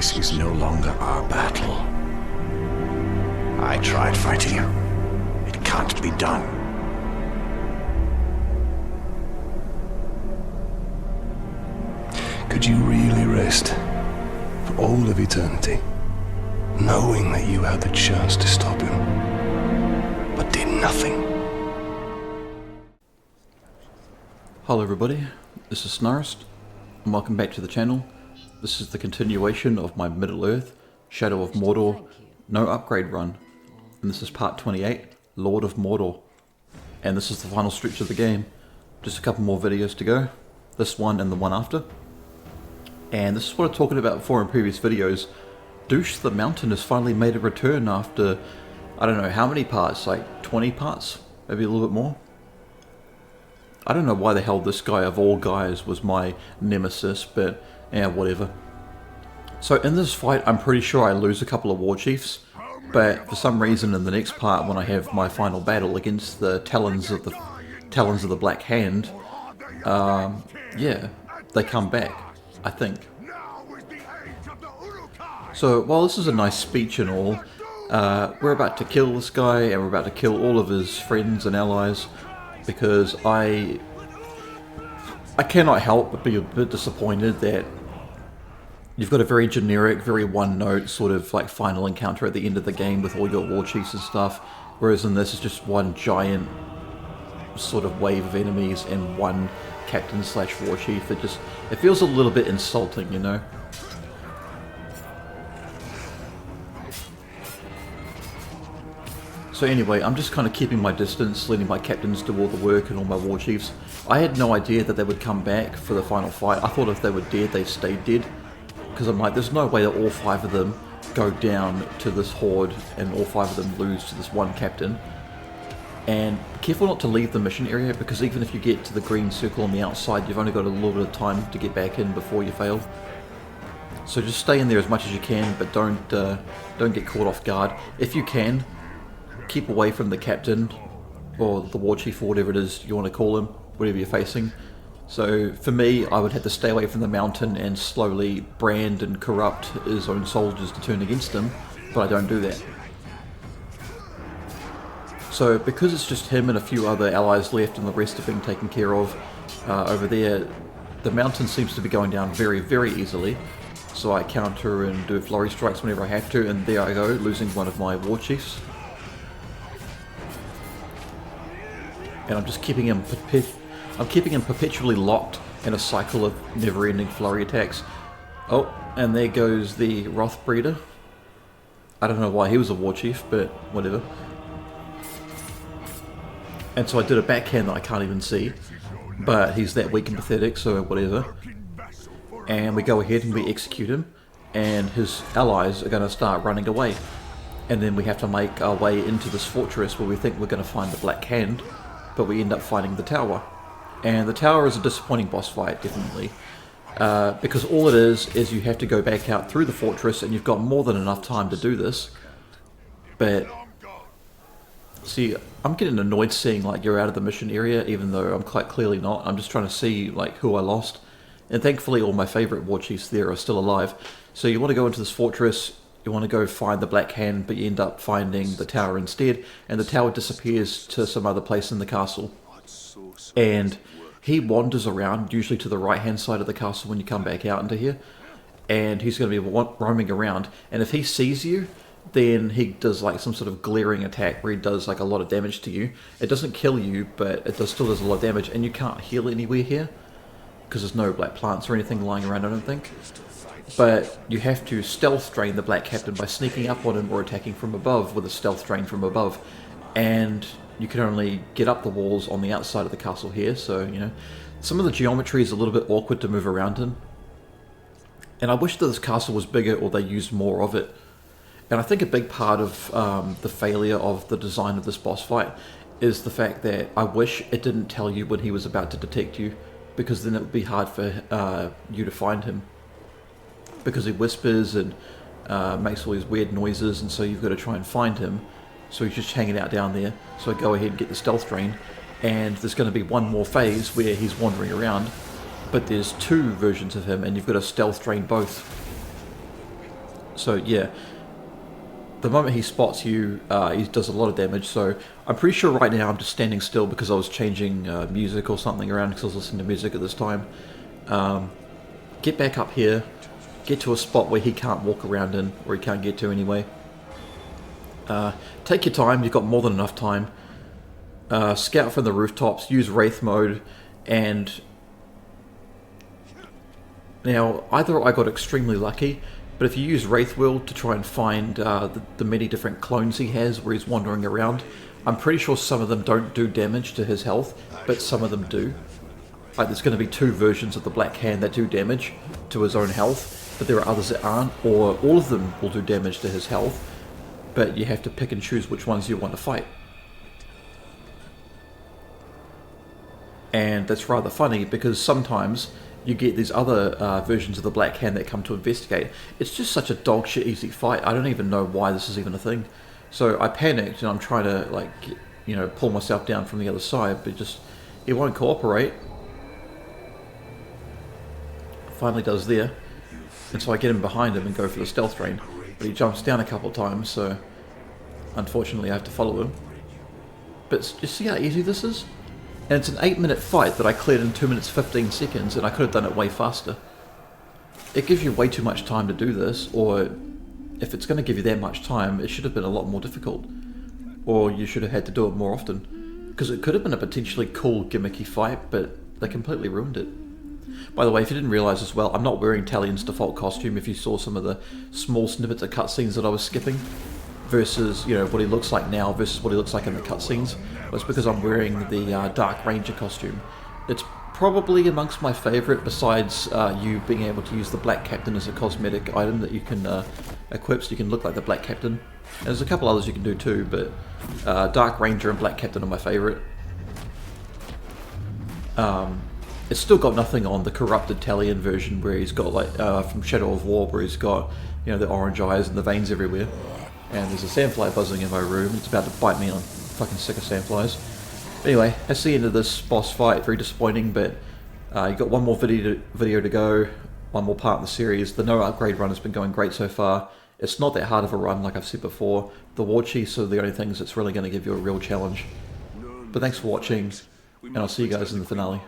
This is no longer our battle. I tried fighting you. It can't be done. Could you really rest for all of eternity, knowing that you had the chance to stop him, but did nothing? Hello everybody, this is Snarist, and welcome back to the channel. This is the continuation of my Middle-earth, Shadow of Mordor, no upgrade run. And this is part 28, Lord of Mordor. And this is the final stretch of the game. Just a couple more videos to go. This one and the one after. And this is what I've talked about before in previous videos. Douche the Mountain has finally made a return after, I don't know how many parts, like 20 parts? Maybe a little bit more? I don't know why the hell this guy of all guys was my nemesis, but yeah, whatever. So in this fight, I'm pretty sure I lose a couple of warchiefs, but for some reason in the next part, when I have my final battle against the Talons of the Black Hand, yeah, they come back, I think. So while this is a nice speech and all, we're about to kill this guy, and we're about to kill all of his friends and allies, because I cannot help but be a bit disappointed that you've got a very generic, very one-note sort of like final encounter at the end of the game with all your warchiefs and stuff, whereas in this it's just one giant sort of wave of enemies and one captain slash warchief. It feels a little bit insulting, you know? So anyway, I'm just kind of keeping my distance, letting my captains do all the work and all my warchiefs. I had no idea that they would come back for the final fight. I thought if they were dead, they stayed dead. Because I'm like, there's no way that all 5 of them go down to this horde and all 5 of them lose to this one captain. And be careful not to leave the mission area, because even if you get to the green circle on the outside, you've only got a little bit of time to get back in before you fail. So just stay in there as much as you can, but don't get caught off guard. If you can, keep away from the captain or the warchief or whatever it is you want to call him, whatever you're facing. So for me, I would have to stay away from the mountain and slowly brand and corrupt his own soldiers to turn against him, but I don't do that. So because it's just him and a few other allies left and the rest are being taken care of over there, the mountain seems to be going down very, very easily. So I counter and do flurry strikes whenever I have to, and there I go, losing one of my warchiefs. And I'm just keeping him perpetually locked in a cycle of never-ending flurry attacks. Oh, and there goes the Wrath Breeder. I don't know why he was a warchief, but whatever. And so I did a backhand that I can't even see, but he's that weak and pathetic, so whatever. And we go ahead and we execute him, and his allies are going to start running away. And then we have to make our way into this fortress where we think we're going to find the Black Hand, but we end up finding the tower. And the tower is a disappointing boss fight, definitely. Because all it is you have to go back out through the fortress, and you've got more than enough time to do this. But, see, I'm getting annoyed seeing like you're out of the mission area, even though I'm quite clearly not. I'm just trying to see like who I lost. And thankfully all my favourite warchiefs there are still alive. So you want to go into this fortress, you want to go find the Black Hand, but you end up finding the tower instead, and the tower disappears to some other place in the castle. And he wanders around, usually to the right-hand side of the castle when you come back out into here, and he's going to be roaming around, and if he sees you, then he does like some sort of glaring attack where he does like a lot of damage to you. It doesn't kill you, but it still does a lot of damage, and you can't heal anywhere here, because there's no black plants or anything lying around, I don't think. But you have to stealth drain the Black Captain by sneaking up on him or attacking from above with a stealth drain from above. And you can only get up the walls on the outside of the castle here, so, you know, some of the geometry is a little bit awkward to move around in. And I wish that this castle was bigger or they used more of it. And I think a big part of the failure of the design of this boss fight is the fact that I wish it didn't tell you when he was about to detect you, because then it would be hard for you to find him. Because he whispers and makes all these weird noises, and so you've got to try and find him. So he's just hanging out down there. So I go ahead and get the stealth drain, and there's going to be one more phase where he's wandering around, but there's 2 versions of him, and you've got to stealth drain both. So yeah, the moment he spots you, he does a lot of damage. So I'm pretty sure right now I'm just standing still because I was changing music or something around because I was listening to music at this time. Get back up here, get to a spot where he can't walk around in, or he can't get to anyway. Take your time, you've got more than enough time. Scout from the rooftops, use Wraith mode, and now either I got extremely lucky, but if you use Wraith Will to try and find the many different clones he has where he's wandering around, I'm pretty sure some of them don't do damage to his health, but some of them do. Like there's going to be 2 versions of the Black Hand that do damage to his own health, but there are others that aren't, or all of them will do damage to his health, but you have to pick and choose which ones you want to fight. And that's rather funny because sometimes you get these other versions of the Black Hand that come to investigate. It's just such a dog shit easy fight. I don't even know why this is even a thing. So I panicked and I'm trying to, like, you know, pull myself down from the other side, but it won't cooperate. Finally does there. And so I get him behind him and go for the stealth drain. But he jumps down a couple of times, so unfortunately I have to follow him. But you see how easy this is? And it's an 8-minute fight that I cleared in 2 minutes 15 seconds, and I could have done it way faster. It gives you way too much time to do this, or if it's going to give you that much time, it should have been a lot more difficult. Or you should have had to do it more often. Because it could have been a potentially cool, gimmicky fight, but they completely ruined it. By the way, if you didn't realise as well, I'm not wearing Talion's default costume. If you saw some of the small snippets of cutscenes that I was skipping, versus, you know, what he looks like now versus what he looks like in the cutscenes, was because I'm wearing the Dark Ranger costume. It's probably amongst my favourite, besides you being able to use the Black Captain as a cosmetic item that you can equip so you can look like the Black Captain. And there's a couple others you can do too, but Dark Ranger and Black Captain are my favourite. It's still got nothing on the corrupted Talion version where he's got, like, from Shadow of War, where he's got, you know, the orange eyes and the veins everywhere. And there's a sandfly buzzing in my room. It's about to bite me. I'm fucking sick of sandflies. Anyway, that's the end of this boss fight. Very disappointing, but you got one more video to go. One more part in the series. The no upgrade run has been going great so far. It's not that hard of a run, like I've said before. The warchiefs are the only things that's really going to give you a real challenge. But thanks for watching, and I'll see you guys in the finale.